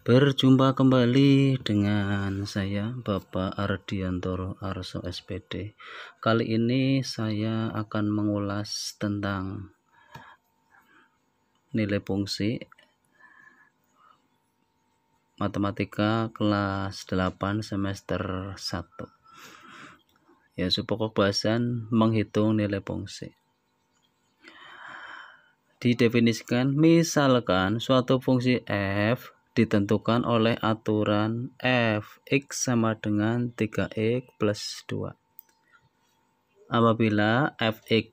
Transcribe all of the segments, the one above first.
Berjumpa kembali dengan saya Bapak Ardiantoro Arso SPD. Kali ini saya akan mengulas tentang nilai fungsi matematika kelas 8 semester 1. Ya, pokok bahasan menghitung nilai fungsi. Didefinisikan, misalkan suatu fungsi f ditentukan oleh aturan f(x) sama dengan 3x plus 2. Apabila f(x)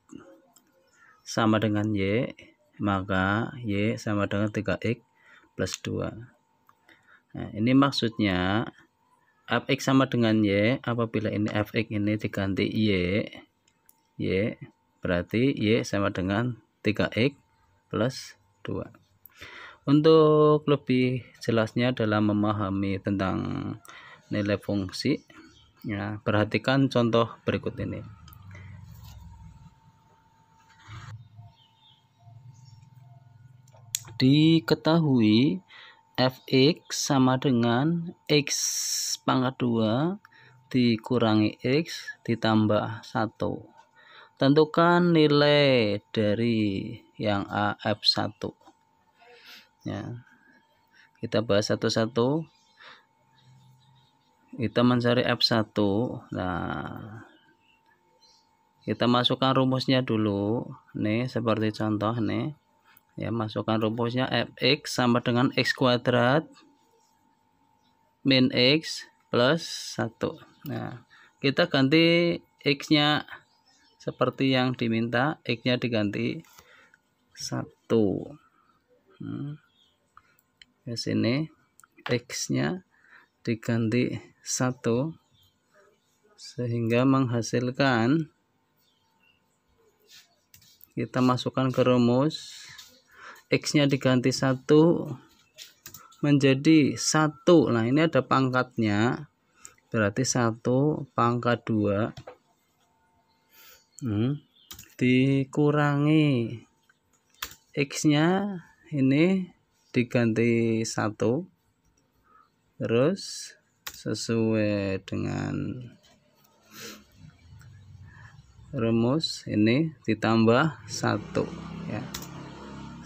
sama dengan y, maka y sama dengan 3x plus 2. Nah, ini maksudnya f(x) sama dengan y, apabila ini f(x) ini diganti y berarti y sama dengan 3x plus 2. Untuk lebih jelasnya dalam memahami tentang nilai fungsi, ya, perhatikan contoh berikut ini. Diketahui f(x) sama dengan x pangkat 2 dikurangi x ditambah 1. Tentukan nilai dari yang a f1. Ya, kita bahas satu-satu. Kita mencari f1. Nah, kita masukkan rumusnya dulu. Nih, seperti contoh nih. Ya, masukkan rumusnya f(x) sama dengan x kuadrat min x plus 1. Nah, kita ganti x-nya seperti yang diminta, x-nya diganti 1. Di sini x-nya diganti 1 sehingga menghasilkan, kita masukkan ke rumus, x-nya diganti 1 menjadi 1. Nah, ini ada pangkatnya, berarti 1 pangkat 2 dikurangi x-nya ini diganti 1, terus sesuai dengan rumus ini ditambah 1, ya.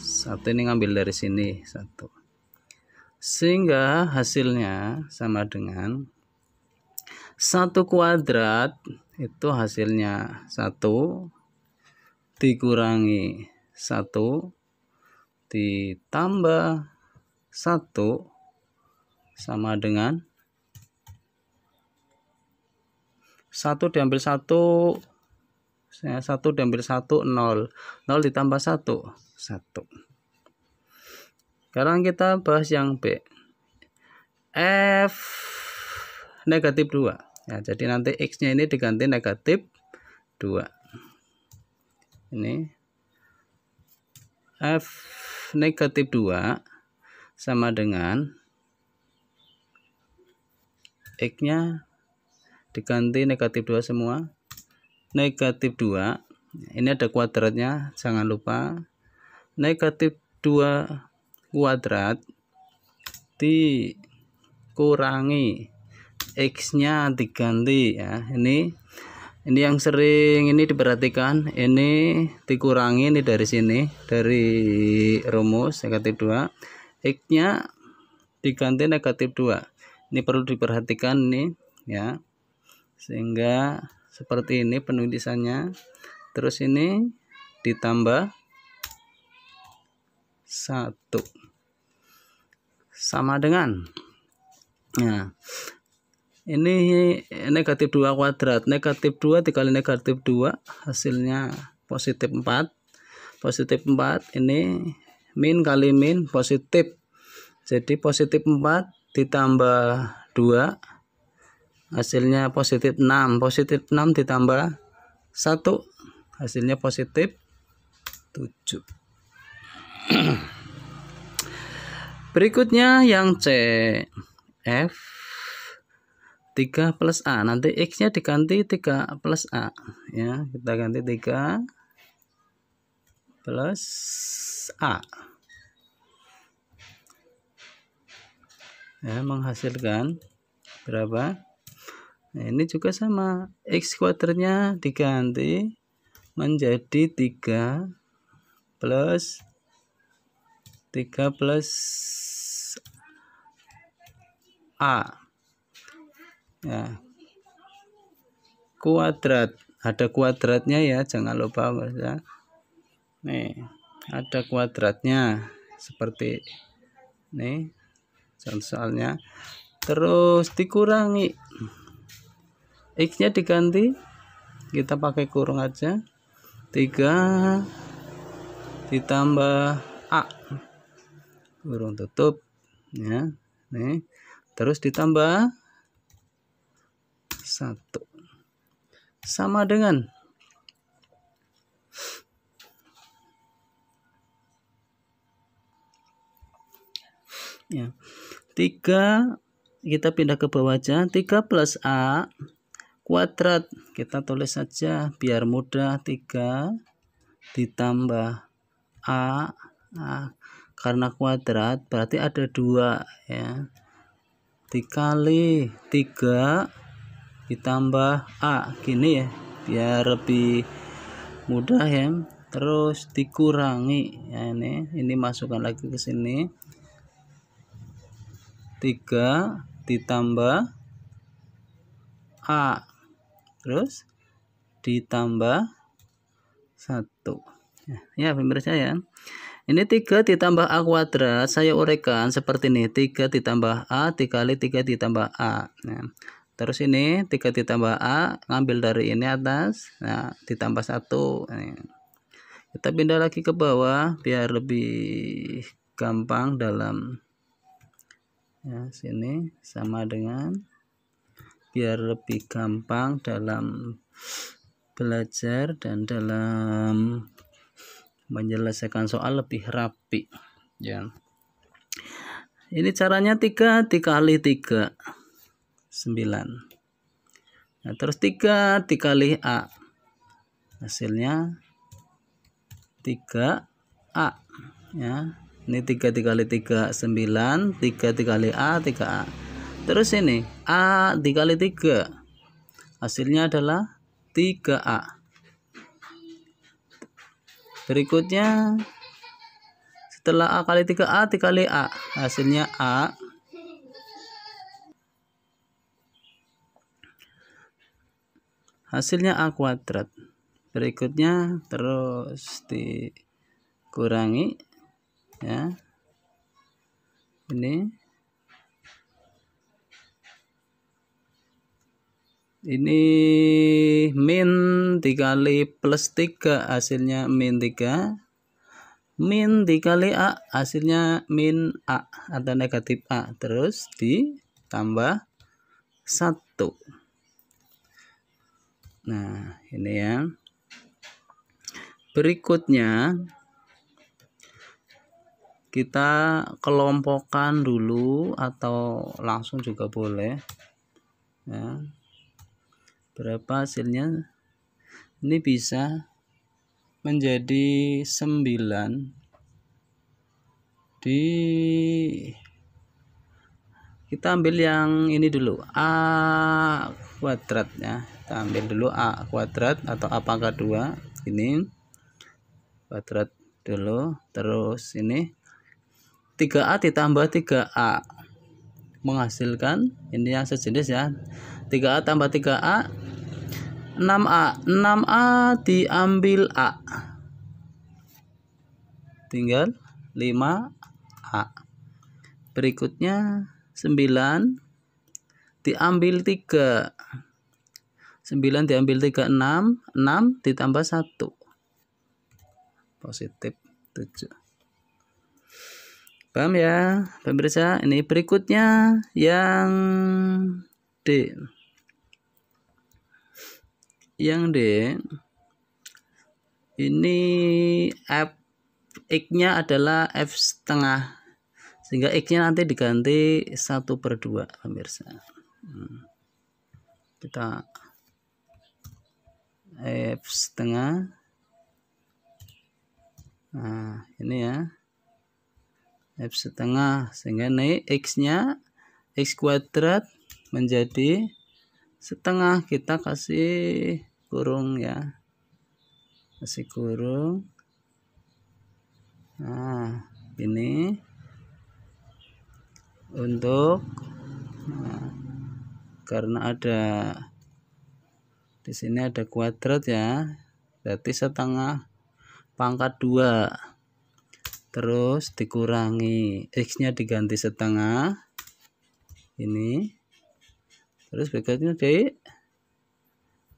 1 ini ngambil dari sini 1, sehingga hasilnya sama dengan 1 kuadrat itu hasilnya 1 dikurangi 1 ditambah 1 sama dengan 1 diambil 1, 1 diambil 1 0, 0 ditambah 1 1. Sekarang kita bahas yang B, f negatif 2. Ya, jadi nanti x-nya ini diganti negatif 2. Ini f negatif 2 sama dengan x-nya diganti negatif 2 semua. Negatif 2, ini ada kuadratnya, jangan lupa. Negatif 2 kuadrat dikurangi x-nya diganti, ya. Ini yang sering ini diperhatikan, ini dikurangi ini dari sini, dari rumus negatif 2, x-nya diganti negatif 2. Ini perlu diperhatikan nih, ya, sehingga seperti ini penulisannya. Terus ini ditambah 1 sama dengan, nah, ini negatif 2 kuadrat, negatif 2 dikali negatif 2 hasilnya positif 4. Positif 4 ini min kali min positif, jadi positif 4 ditambah 2 hasilnya positif 6. Positif 6 ditambah 1 hasilnya positif 7. Berikutnya yang C, f 3 plus A. Nanti x-nya diganti 3 plus A, ya. Kita ganti 3 plus A. ya, menghasilkan berapa? Nah, ini juga sama, X kuadratnya diganti menjadi 3 plus A ya, kuadrat, ada kuadratnya ya, jangan lupa ya. Nih ada kuadratnya seperti nih soalnya, terus dikurangi X nya diganti, kita pakai kurung aja, 3 ditambah A kurung tutup ya, nih terus ditambah 1 sama dengan ya 3, kita pindah ke bawah aja, 3 plus A kuadrat, kita tulis saja biar mudah, 3 ditambah A. Nah, karena kuadrat berarti ada 2 ya, dikali 3 ditambah A, gini ya biar lebih mudah ya, terus dikurangi ya, ini masukkan lagi ke sini, 3 ditambah A terus ditambah 1 ya pemirsa ya. Ini 3 ditambah A kuadrat, saya uraikan seperti ini, 3 ditambah A dikali 3 ditambah A. Nah, terus ini 3 ditambah A, ngambil dari ini atas, nah ditambah 1. Nah, kita pindah lagi ke bawah biar lebih gampang dalam ya, sini sama dengan, biar lebih gampang dalam belajar dan dalam menyelesaikan soal lebih rapi ya. Ini caranya 3 dikali 3 9. Nah, terus 3 dikali A, hasilnya 3A ya. Ini 3 dikali 3 9, 3 dikali A 3A. Terus ini A dikali 3, hasilnya adalah 3A. Berikutnya setelah A kali 3A dikali A, hasilnya A. Hasilnya A kuadrat. Berikutnya terus dikurangi ya. Ini min dikali plus 3, hasilnya min 3. Min dikali A, hasilnya min A atau negatif A. Terus ditambah 1. Nah ini ya. Berikutnya kita kelompokkan dulu atau langsung juga boleh ya. Berapa hasilnya? Ini bisa menjadi 9 kita ambil yang ini dulu, A kuadrat ya. Kita ambil dulu A kuadrat atau A pangkat 2, ini kuadrat dulu, terus ini 3A ditambah 3A menghasilkan ini yang sejenis ya, 3A tambah 3A 6A. 6A diambil A, tinggal 5A. Berikutnya 9 diambil 3, 9 diambil 3 6, 6 ditambah 1 positif 7. Paham ya pemirsa? Ini berikutnya yang D. Yang D ini X-nya adalah F setengah, sehingga X-nya nanti diganti 1/2 pemirsa. Kita F setengah, nah ini ya F setengah, sehingga ini X-nya X kuadrat menjadi setengah, kita kasih kurung ya, kasih kurung. Nah ini untuk karena ada di sini ada kuadrat ya, berarti setengah pangkat 2, terus dikurangi X-nya diganti setengah ini, terus berikutnya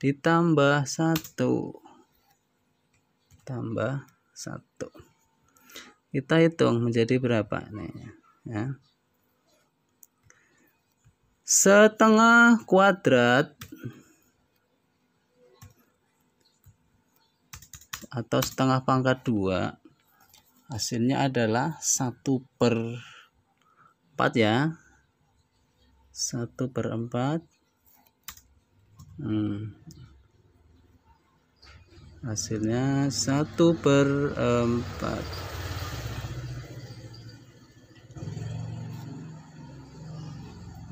ditambah 1, tambah 1. Kita hitung menjadi berapa nih ya. Setengah kuadrat atau setengah pangkat 2 hasilnya adalah 1/4 ya, 1/4. Hasilnya 1/4.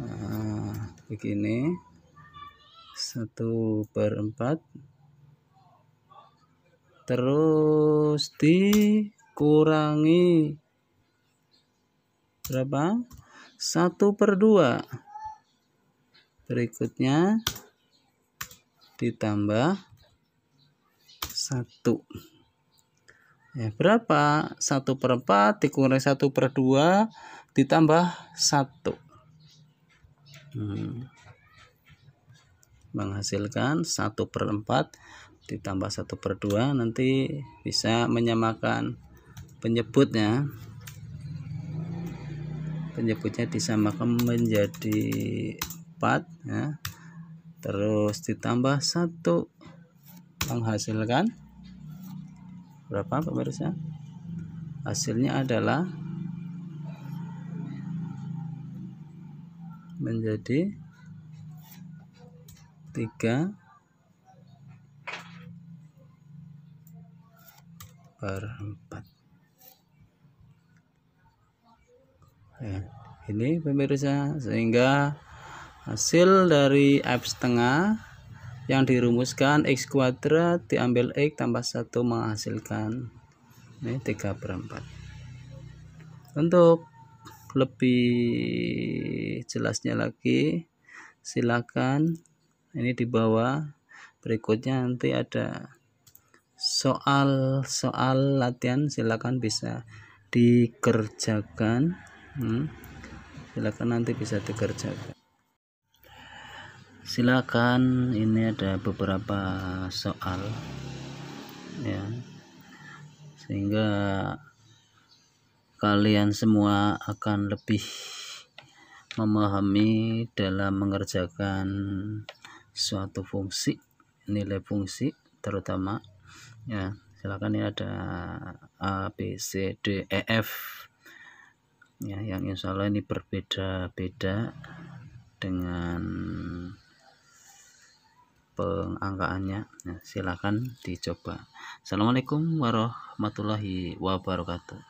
Nah, begini 1/4, terus dikurangi berapa? 1/2. Berikutnya ditambah 1 ya, berapa? 1/4 dikurangi 1/2 ditambah 1 menghasilkan 1/4 ditambah 1/2. Nanti bisa menyamakan penyebutnya disamakan menjadi 4 ya, terus ditambah 1 menghasilkan berapa pemirsa? Hasilnya adalah menjadi 3/4 ya. Ini pemirsa, sehingga hasil dari F setengah yang dirumuskan X kuadrat diambil X tambah 1 menghasilkan ini 3/4. Untuk lebih jelasnya lagi silakan ini di bawah berikutnya nanti ada soal latihan, silakan bisa dikerjakan. Silakan nanti bisa dikerjakan. Silakan, ini ada beberapa soal ya, sehingga kalian semua akan lebih memahami dalam mengerjakan suatu fungsi, nilai fungsi terutama ya. Silakan, ini ada A, B, C, D, E, F ya, yang insya Allah ini berbeda-beda dengan pengangkaannya. Nah, silakan dicoba. Assalamualaikum warahmatullahi wabarakatuh.